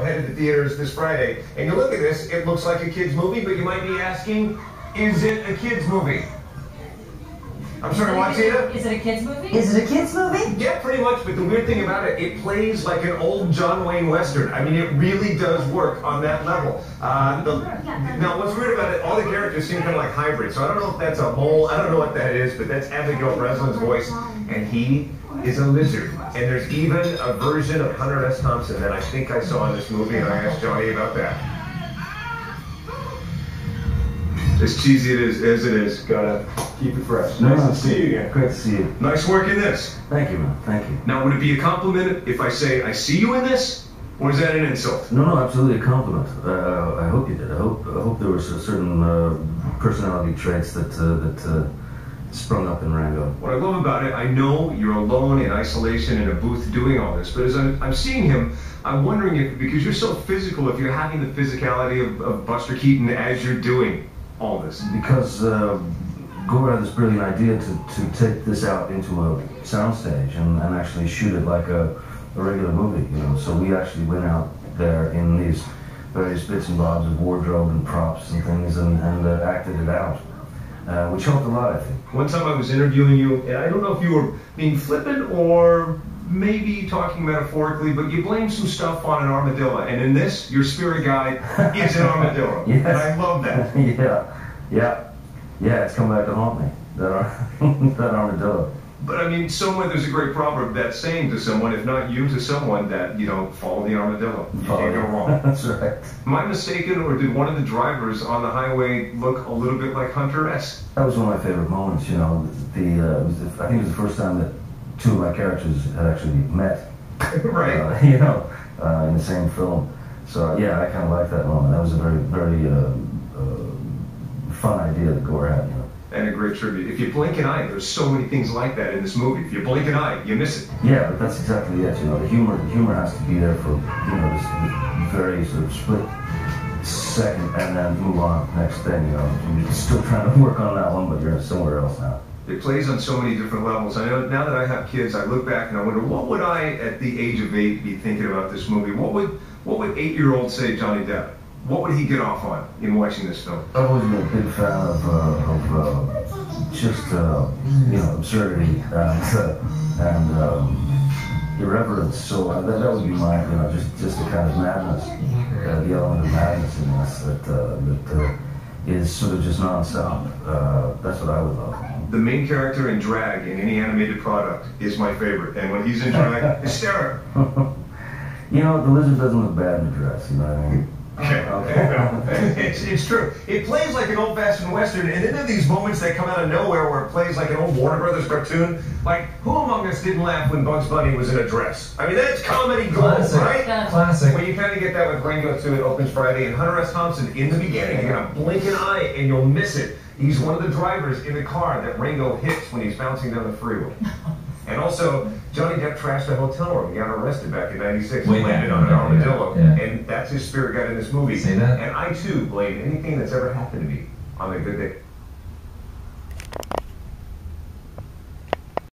Headed to theaters this Friday, and you look at this, it looks like a kid's movie, but you might be asking, is it a kid's movie? I'm sorry, what, Tina? Is it a kid's movie? Is it a kid's movie? Yeah, pretty much, but the weird thing about it, it plays like an old John Wayne Western. I mean, it really does work on that level. Now, what's weird about it, all the characters seem kind of like hybrids, so I don't know if that's a mole, I don't know what that is, but that's Abigail Breslin's voice, and he is a lizard. And there's even a version of Hunter S. Thompson that I think I saw in this movie, and I asked Johnny about that. As cheesy as it is, gotta keep it fresh. Nice to see you again. Great to see you. Nice work in this. Thank you, man. Thank you. Now, would it be a compliment if I say, I see you in this? Or is that an insult? No, absolutely a compliment. I hope you did. I hope there were certain personality traits that sprung up in Rango. What I love about it, I know you're alone in isolation in a booth doing all this, but as I'm seeing him, I'm wondering if, because you're so physical, if you're having the physicality of Buster Keaton as you're doing all this. Because Gore had this brilliant idea to take this out into a soundstage and actually shoot it like a regular movie, you know. So we actually went out there in these various bits and bobs of wardrobe and props and things and acted it out, which helped a lot, I think. One time I was interviewing you, and I don't know if you were being flippant or maybe talking metaphorically, but you blamed some stuff on an armadillo, and in this, your spirit guide is an armadillo. Yes. And I love that. Yeah, it's come back to haunt me, that armadillo. But I mean, somewhere there's a great proverb that's saying to someone, if not you, to someone, that, you know, follow the armadillo. You can't go wrong. That's right. Am I mistaken, or did one of the drivers on the highway look a little bit like Hunter S? That was one of my favorite moments, you know. I think it was the first time that two of my characters had actually met. Right. You know, in the same film. So yeah, I kind of liked that moment. That was a very fun idea that Gore had, you know. And a great tribute. If you blink an eye, there's so many things like that in this movie. If you blink an eye, you miss it. Yeah, but that's exactly it. You know, the humor has to be there for, you know, this very sort of split second, and then move on next thing. You know, you're still trying to work on that one, but you're somewhere else now. It plays on so many different levels. I know now that I have kids, I look back and I wonder, what would I, at the age of 8, be thinking about this movie? What would 8-year-old say Johnny Depp? What would he get off on in watching this film? I've always been a big fan of just you know, absurdity and irreverence. So that would be my, you know, just the kind of madness, the element of madness in this that is sort of just nonstop. That's what I would love. The main character in drag in any animated product is my favorite, and when he's in drag, hysterical. You know, the lizard doesn't look bad in a dress. You know what I mean? Okay. It's true. It plays like an old-fashioned Western, and then there are these moments that come out of nowhere where it plays like an old Warner Brothers cartoon. Like, who among us didn't laugh when Bugs Bunny was in a dress? I mean, that's comedy gold, right? Classic. Well, you kind of get that with Rango, too. It opens Friday, and Hunter S. Thompson, in the beginning, you're going to blink an eye, and you'll miss it. He's one of the drivers in the car that Rango hits when he's bouncing down the freeway. And also, Johnny Depp trashed a hotel room. He got arrested back in '96 and landed on an armadillo. Yeah. And that's his spirit guide in this movie. Say that? And I, too, blame anything that's ever happened to me on a good day.